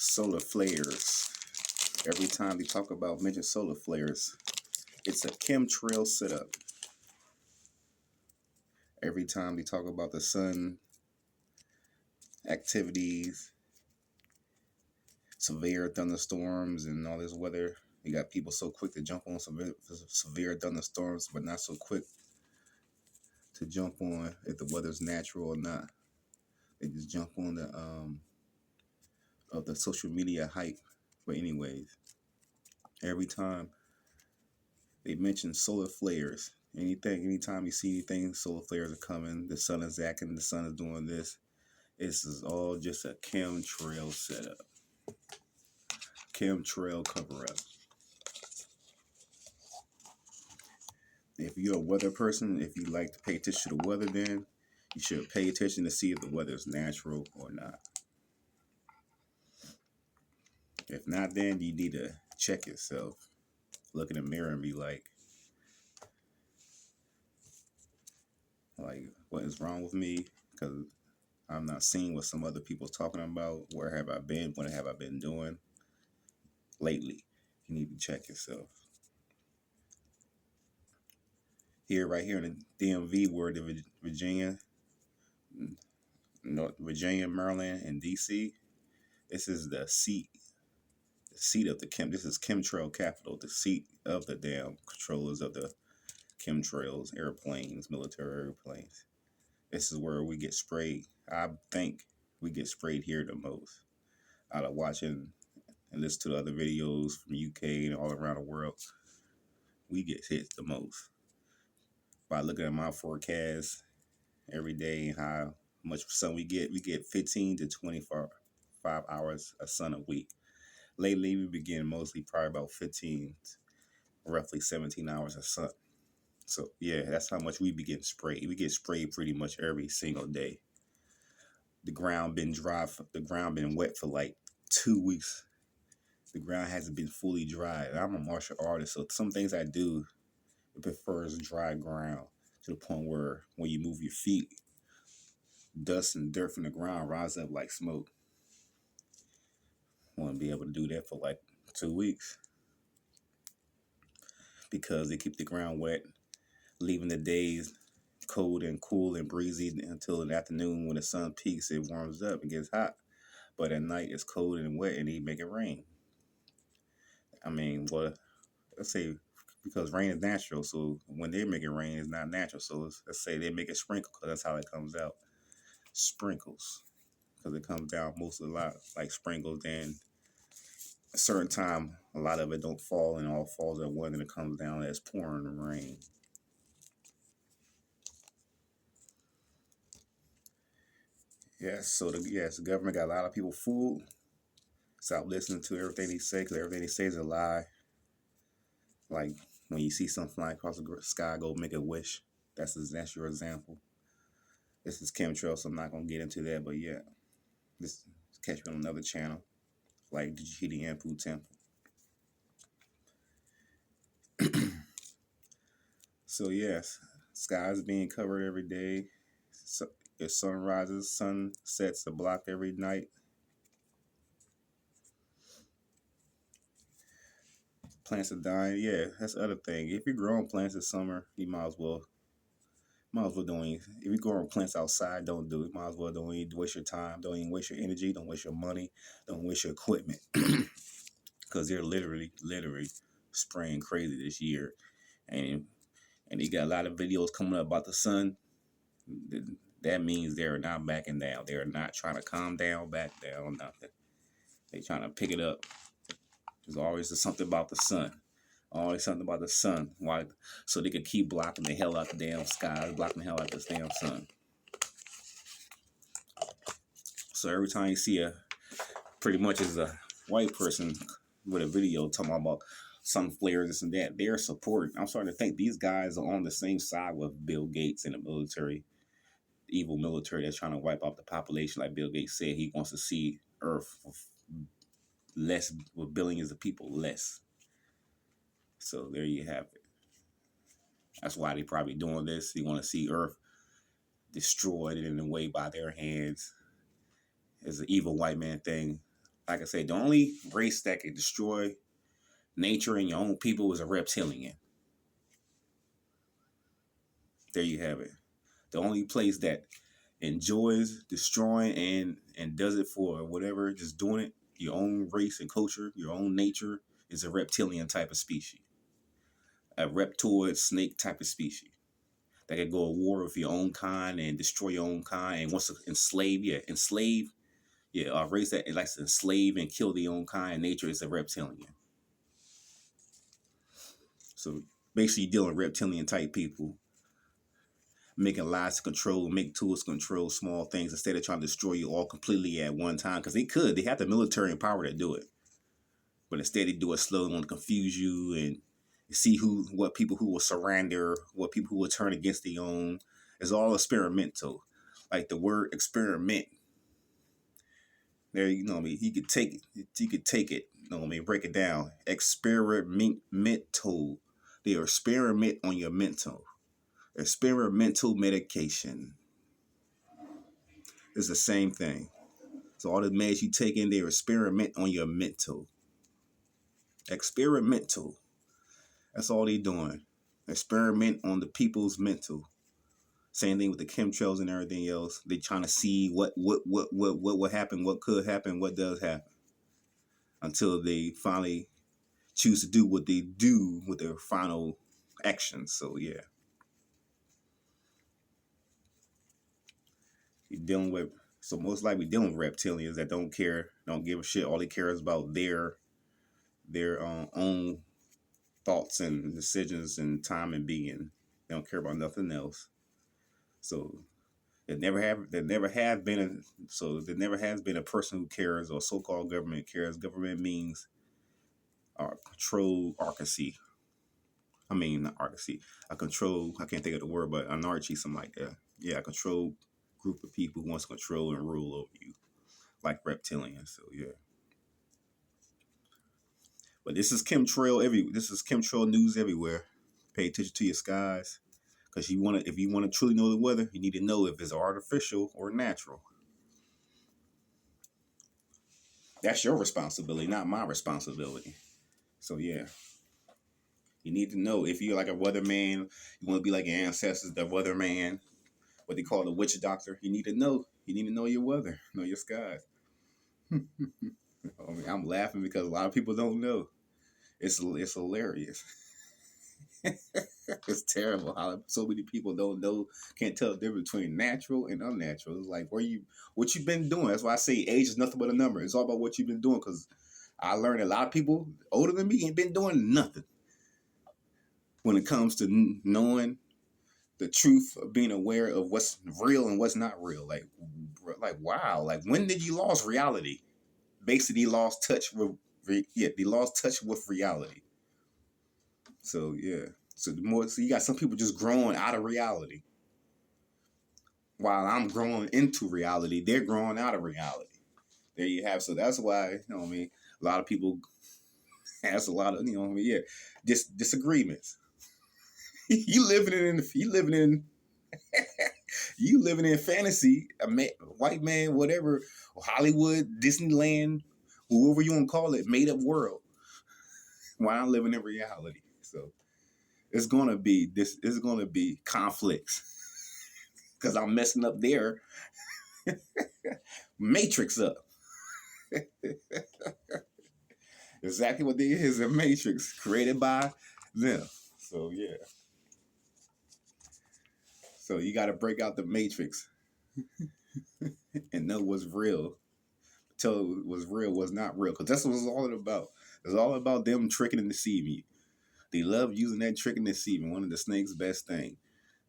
Solar flares. Every time they talk about mention solar flares, it's a chemtrail setup. Every time they talk about the sun activities, severe thunderstorms, and all this weather, you got people so quick to jump on severe thunderstorms, but not so quick to jump on if the weather's natural or not. They just jump on the of the social media hype. But anyways, every time they mention solar flares, anytime you see anything, solar flares are coming. The sun is acting. The sun is doing this. This is all just a chemtrail setup, chemtrail cover up. If you're a weather person, if you like to pay attention to weather, then you should pay attention to see if the weather is natural or not. If not, then you need to check yourself. Look in the mirror and be like, what is wrong with me? Because I'm not seeing what some other people talking about. Where have I been? What have I been doing lately? You need to check yourself. Right here in the DMV, word of Virginia, North Virginia, Maryland, and DC. This is the seat of the This is chemtrail capital. The seat of the damn controllers of the chemtrails, airplanes, military airplanes. This is where we get sprayed. I think we get sprayed here the most. Out of watching and listen to the other videos from UK and all around the world, we get hit the most. By looking at my forecast every day and how much sun we get 15 to 25 hours of sun a week. Lately, we begin mostly probably about 15, roughly 17 hours of sun. So yeah, that's how much we be getting sprayed. We get sprayed pretty much every single day. The ground been dry. The ground been wet for like 2 weeks. The ground hasn't been fully dry. I'm a martial artist, so some things I do, it prefers dry ground to the point where when you move your feet, dust and dirt from the ground rise up like smoke. Want to be able to do that for like 2 weeks because they keep the ground wet, leaving the days cold and cool and breezy until the afternoon. When the sun peaks, it warms up and gets hot, but at night it's cold and wet and they make it rain. I mean, well, let's say because rain is natural, so when they make it rain, it's not natural. So let's say they make it sprinkle because that's how it comes out. Sprinkles, because it comes down most of the lot like sprinkles. Then a certain time, a lot of it don't fall and all falls at once, and it comes down as pouring rain. Yes, so the government got a lot of people fooled. Stop listening to everything they say, because everything they say is a lie. Like when you see something flying across the sky, go make a wish. That's your example. This is chemtrail, so I'm not gonna get into that. But yeah, this catch me on another channel. Like, did you hear the Anpu Temple? So yes, skies being covered every day. So, if sun rises, sun sets are blocked every night. Plants are dying. Yeah, that's the other thing. If you're growing plants this summer, you might as well don't even, if you're growing plants outside, don't do it. Might as well don't even waste your time. Don't even waste your energy. Don't waste your money. Don't waste your equipment. Because they're literally spraying crazy this year. And they got a lot of videos coming up about the sun. That means they're not backing down. They're not trying to calm down, back down, nothing. They're trying to pick it up. There's always something about the sun. Always something about the sun. Why? So they could keep blocking the hell out the damn sky, blocking the hell out this damn sun. So every time you see pretty much as a white person with a video talking about sun flares, this and that, they're supporting. I'm starting to think these guys are on the same side with Bill Gates and the military, the evil military that's trying to wipe out the population. Like Bill Gates said, he wants to see Earth less, with billions of people less. So there you have it. That's why they probably doing this. They want to see Earth destroyed in a way by their hands. It's an evil white man thing. like I said, the only race that can destroy nature and your own people is a reptilian. There you have it. The only place that enjoys destroying and does it for whatever, just doing it, your own race and culture, your own nature, is a reptilian type of species. A reptoid snake type of species that can go to war with your own kind and destroy your own kind and wants to enslave, a race that likes to enslave and kill their own kind. Nature is a reptilian. So basically, you're dealing with reptilian type people making lies to control, make tools to control small things instead of trying to destroy you all completely at one time. Because they have the military and power to do it, but instead they do it slowly, want to confuse you and see what people who will surrender, what people who will turn against their own. It's all experimental. Like the word experiment. There, you know what I mean. You could take it. You could take it. You know what I mean. Break it down. Experimental. They experiment on your mental. Experimental medication. It's the same thing. So all the meds you take in there, experiment on your mental. Experimental. That's all they doing. Experiment on the people's mental. Same thing with the chemtrails and everything else. They trying to see what will happen, what could happen, what does happen, until they finally choose to do what they do with their final actions. So yeah, you're dealing with. So most likely dealing with reptilians that don't care, don't give a shit. All they care is about their own thoughts and decisions and time and being. They don't care about nothing else. So there never has been a person who cares or so-called government cares. Government means control arcasy. I mean not arcasy. I control. I can't think of the word, but anarchy, something like that. Yeah, a control group of people who wants to control and rule over you, like reptilians. So yeah. But this is chemtrail news everywhere. Pay attention to your skies. Because if you want to truly know the weather, you need to know if it's artificial or natural. That's your responsibility, not my responsibility. So yeah, you need to know if you're like a weatherman, you want to be like your ancestors, the weatherman, what they call the witch doctor. You need to know. You need to know your weather, know your skies. I mean, I'm laughing because a lot of people don't know. It's hilarious. It's terrible how so many people don't know, can't tell the difference between natural and unnatural. It's like what you've been doing. That's why I say age is nothing but a number. It's all about what you've been doing. Because I learned a lot of people older than me ain't been doing nothing when it comes to knowing the truth, of being aware of what's real and what's not real. Like wow, like when did you lose reality? Basically, lost touch with they lost touch with reality. So yeah. So you got some people just growing out of reality. While I'm growing into reality, they're growing out of reality. There you have. So that's why, you know what I mean, a lot of people has a lot of, you know what I mean, yeah, disagreements. You living in fantasy, white man, whatever, Hollywood, Disneyland, whoever you want to call it, made up world. While I'm living in reality. So it's gonna be conflicts because I'm messing up their matrix up. Exactly what they is, a matrix created by them. So yeah. So you got to break out the matrix and know what's real. Tell what's real, what's not real, because that's what it's all about. It's all about them tricking and deceiving you. They love using that trick and deceiving. One of the snake's best thing,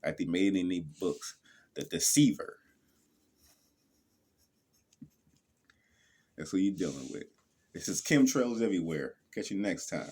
like they made in their books, the deceiver. That's what you're dealing with. This is chemtrails everywhere. Catch you next time.